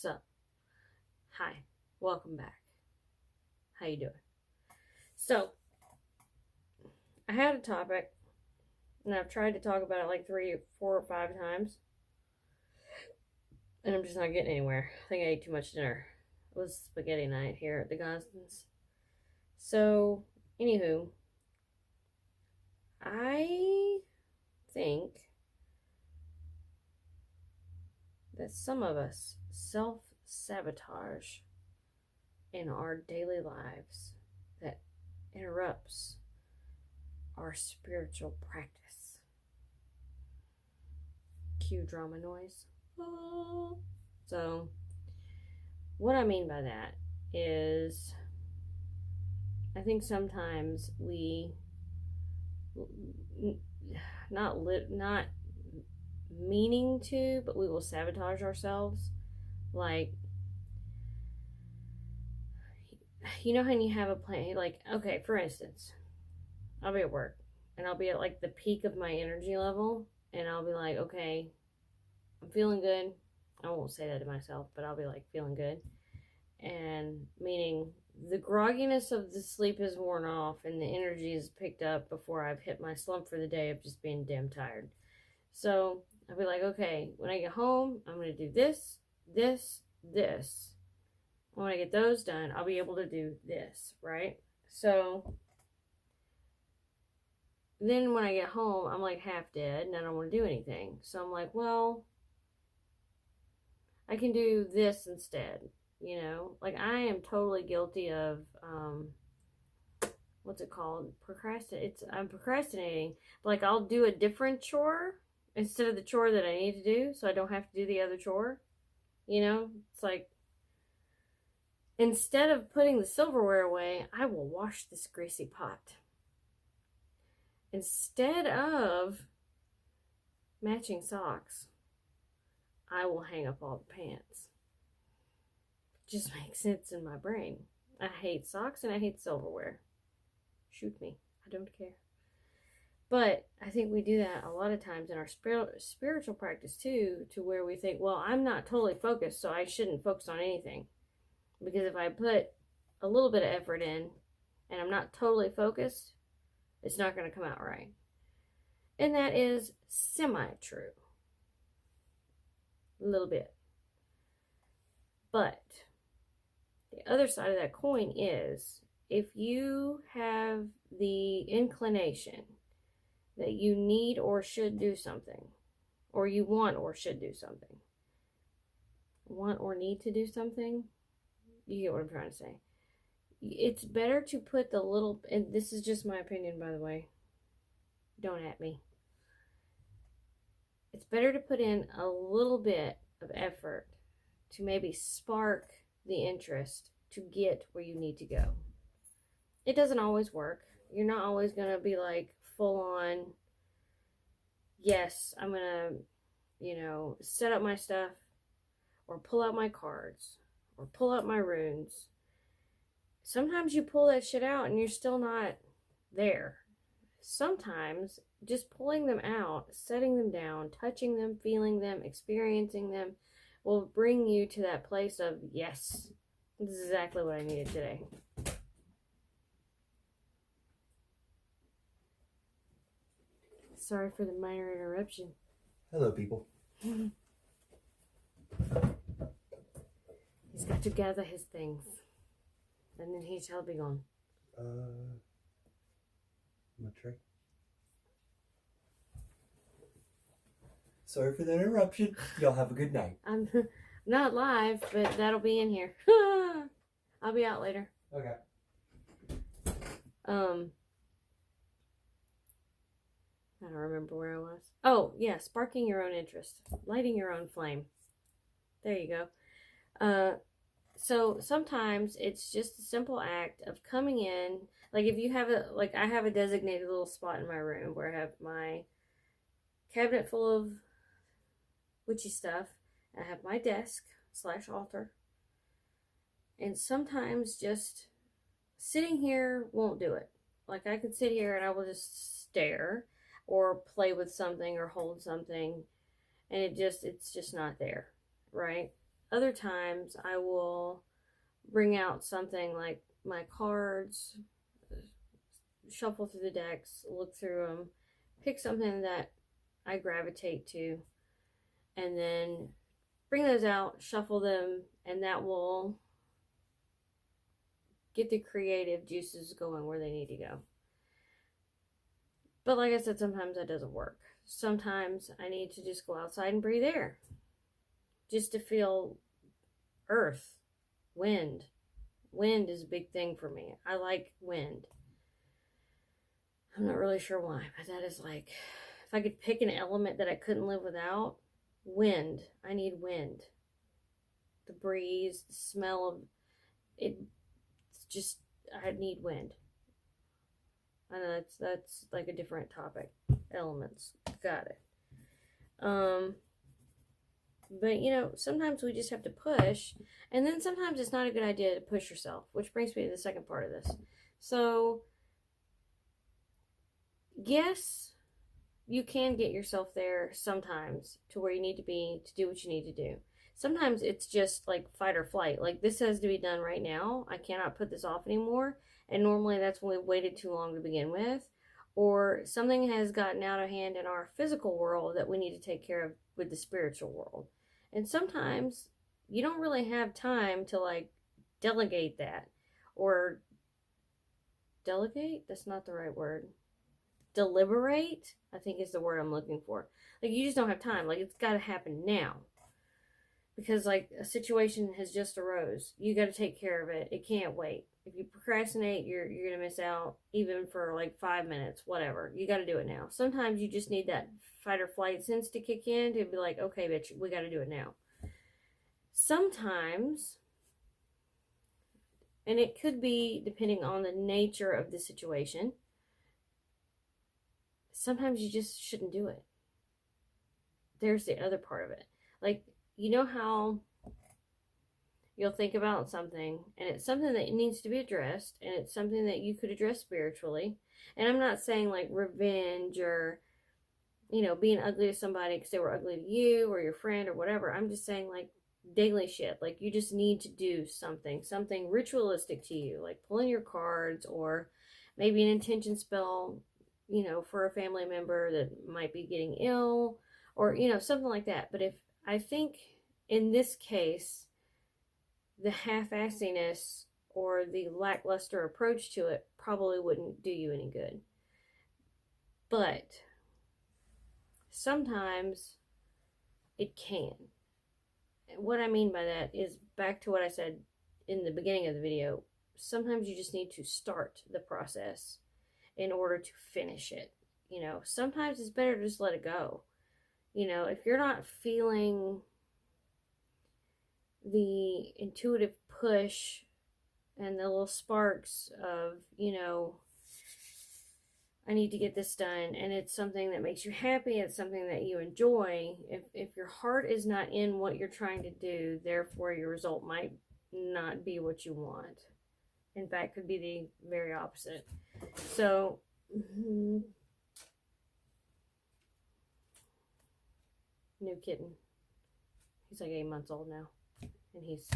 So, hi, welcome back. How you doing? So, I had a topic, and I've tried to talk about it like 3, 4, or 5 times, and I'm just not getting anywhere. I think I ate too much dinner. It was spaghetti night here at the Gosdens. So, anywho, I think that some of us self-sabotage in our daily lives that interrupts our spiritual practice. Cue drama noise. So, what I mean by that is, I think sometimes we not meaning to, but we will sabotage ourselves. Like, you know how you have a plan, like, okay, for instance, I'll be at work and I'll be at like the peak of my energy level, and I'll be like, okay, I'm feeling good. I won't say that to myself, but I'll be like feeling good. And meaning the grogginess of the sleep is worn off and the energy is picked up before I've hit my slump for the day of just being damn tired. So I'll be like, okay, when I get home, I'm going to do this, this, this. When I get those done, I'll be able to do this, right? So then when I get home, I'm like half dead and I don't want to do anything. So I'm like, well, I can do this instead. Like, I am totally guilty of what's it called? I'm procrastinating. Like, I'll do a different chore instead of the chore that I need to do, so I don't have to do the other chore. It's like, instead of putting the silverware away, I will wash this greasy pot. Instead of matching socks, I will hang up all the pants. Just makes sense in my brain. I hate socks and I hate silverware. Shoot me. I don't care. But I think we do that a lot of times in our spiritual practice too, to where we think, well, I'm not totally focused, so I shouldn't focus on anything. Because if I put a little bit of effort in and I'm not totally focused, it's not going to come out right. And that is semi-true. A little bit. But the other side of that coin is, if you have the inclination that you need or should do something, or you want or should do something, want or need to do something, you get what I'm trying to say. It's better to put the little, and this is just my opinion, by the way, don't at me. It's better to put in a little bit of effort to maybe spark the interest to get where you need to go. It doesn't always work. You're not always going to be like full on, yes, I'm going to, set up my stuff or pull out my cards or pull out my runes. Sometimes you pull that shit out and you're still not there. Sometimes just pulling them out, setting them down, touching them, feeling them, experiencing them will bring you to that place of, yes, this is exactly what I needed today. Sorry for the minor interruption. Hello, people. He's got to gather his things, and then he shall be gone. My tray. Sorry for the interruption. Y'all have a good night. I'm not live, but that'll be in here. I'll be out later. Okay. I don't remember where I was. Oh, yeah, sparking your own interest. Lighting your own flame. There you go. So sometimes it's just a simple act of coming in. Like, if you have I have a designated little spot in my room where I have my cabinet full of witchy stuff. I have my desk / altar. And sometimes just sitting here won't do it. Like, I could sit here and I will just stare or play with something or hold something, and it's just not there, right? other times I will bring out something like my cards, shuffle through the decks, look through them, pick something that I gravitate to, and then bring those out, shuffle them, and that will get the creative juices going where they need to go. But like I said, sometimes that doesn't work. Sometimes I need to just go outside and breathe air, just to feel earth, wind. Wind is a big thing for me. I like wind. I'm not really sure why, but that is like, if I could pick an element that I couldn't live without, wind. I need wind. The breeze, the smell of it. It's just, I need wind. I know that's like a different topic. Elements. Got it. But sometimes we just have to push, and then sometimes it's not a good idea to push yourself, which brings me to the second part of this. So, yes, you can get yourself there sometimes to where you need to be to do what you need to do. Sometimes it's just like fight or flight. Like, this has to be done right now. I cannot put this off anymore. And normally that's when we waited too long to begin with. Or something has gotten out of hand in our physical world that we need to take care of with the spiritual world. And sometimes you don't really have time to like delegate that. Or delegate? That's not the right word. Deliberate, I think is the word I'm looking for. Like, you just don't have time. Like, it's got to happen now. Because like a situation has just arose. You got to take care of it. It can't wait. If you procrastinate, you're going to miss out even for like 5 minutes, whatever. You got to do it now. Sometimes you just need that fight or flight sense to kick in to be like, okay, bitch, we got to do it now. Sometimes, and it could be depending on the nature of the situation, sometimes you just shouldn't do it. There's the other part of it. Like, you know how you'll think about something and it's something that needs to be addressed, and it's something that you could address spiritually. And I'm not saying like revenge or being ugly to somebody because they were ugly to you or your friend or whatever. I'm just saying like daily shit. Like, you just need to do something ritualistic to you, like pulling your cards, or maybe an intention spell, for a family member that might be getting ill, or something like that. But if I think in this case, the half-assiness or the lackluster approach to it probably wouldn't do you any good. But sometimes it can. What I mean by that is back to what I said in the beginning of the video. Sometimes you just need to start the process in order to finish it. Sometimes it's better to just let it go. If you're not feeling the intuitive push and the little sparks of, I need to get this done, and it's something that makes you happy, it's something that you enjoy, if your heart is not in what you're trying to do, therefore your result might not be what you want. In fact, could be the very opposite. So, new kitten. He's like 8 months old now, and he's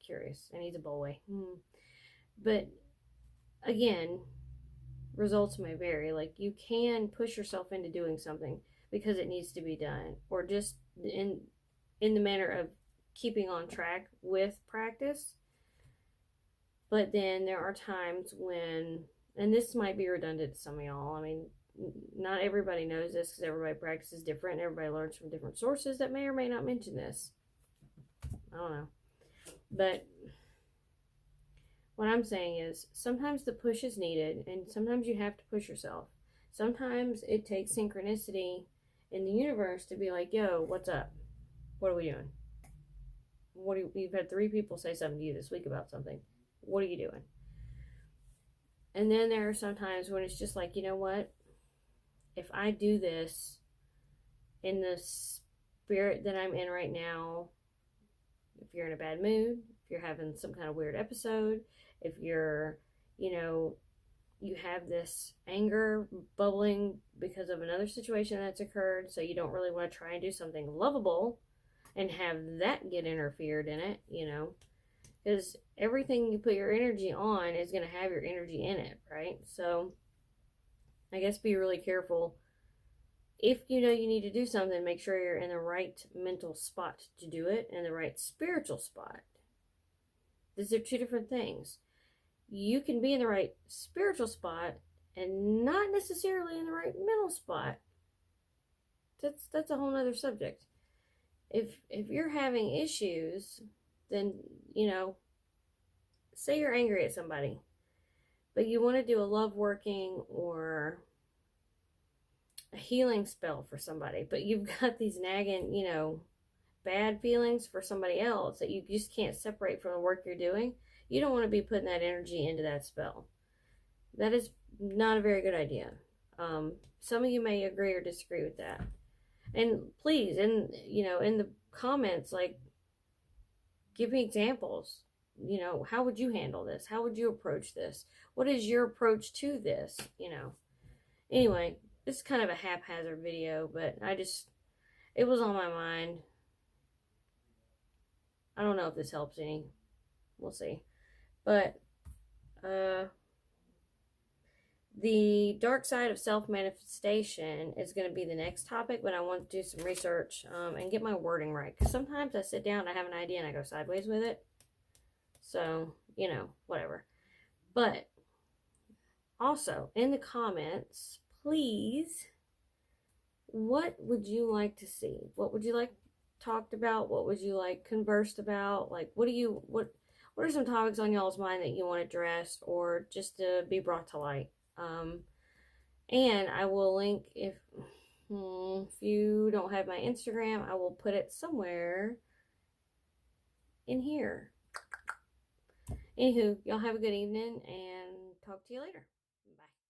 curious, and he's a boy. But again, results may vary. Like, you can push yourself into doing something because it needs to be done, or just in the manner of keeping on track with practice. But then there are times when, and this might be redundant to some of y'all, I mean, not everybody knows this because everybody practices different, and everybody learns from different sources that may or may not mention this. I don't know. But what I'm saying is, sometimes the push is needed, and sometimes you have to push yourself. Sometimes it takes synchronicity in the universe to be like, yo, what's up? What are we doing? You've had 3 people say something to you this week about something. What are you doing? And then there are some times when it's just like, you know what? If I do this in the spirit that I'm in right now, if you're in a bad mood, if you're having some kind of weird episode, if you're, you have this anger bubbling because of another situation that's occurred, so you don't really want to try and do something lovable, and have that get interfered in it, you know, because everything you put your energy on is going to have your energy in it, right? So I guess be really careful. If you know you need to do something, make sure you're in the right mental spot to do it and the right spiritual spot. These are two different things. You can be in the right spiritual spot and not necessarily in the right mental spot. That's a whole nother subject. If you're having issues, then, you know, say you're angry at somebody, but you want to do a love working or a healing spell for somebody, but you've got these nagging, you know, bad feelings for somebody else that you just can't separate from the work you're doing, you don't want to be putting that energy into that spell. That is not a very good idea. Some of you may agree or disagree with that. And please, in the comments, like, give me examples. You know, how would you handle this? How would you approach this? What is your approach to this? You know. Anyway, this is kind of a haphazard video, but it was on my mind. I don't know if this helps any. We'll see. But the dark side of self-manifestation is going to be the next topic, but I want to do some research and get my wording right. Because sometimes I sit down, I have an idea, and I go sideways with it. So, you know, whatever. But also, in the comments, please, what would you like to see? What would you like talked about? What would you like conversed about? Like, what are some topics on y'all's mind that you want addressed or just to be brought to light? And I will link, if you don't have my Instagram, I will put it somewhere in here. Anywho, y'all have a good evening and talk to you later. Bye.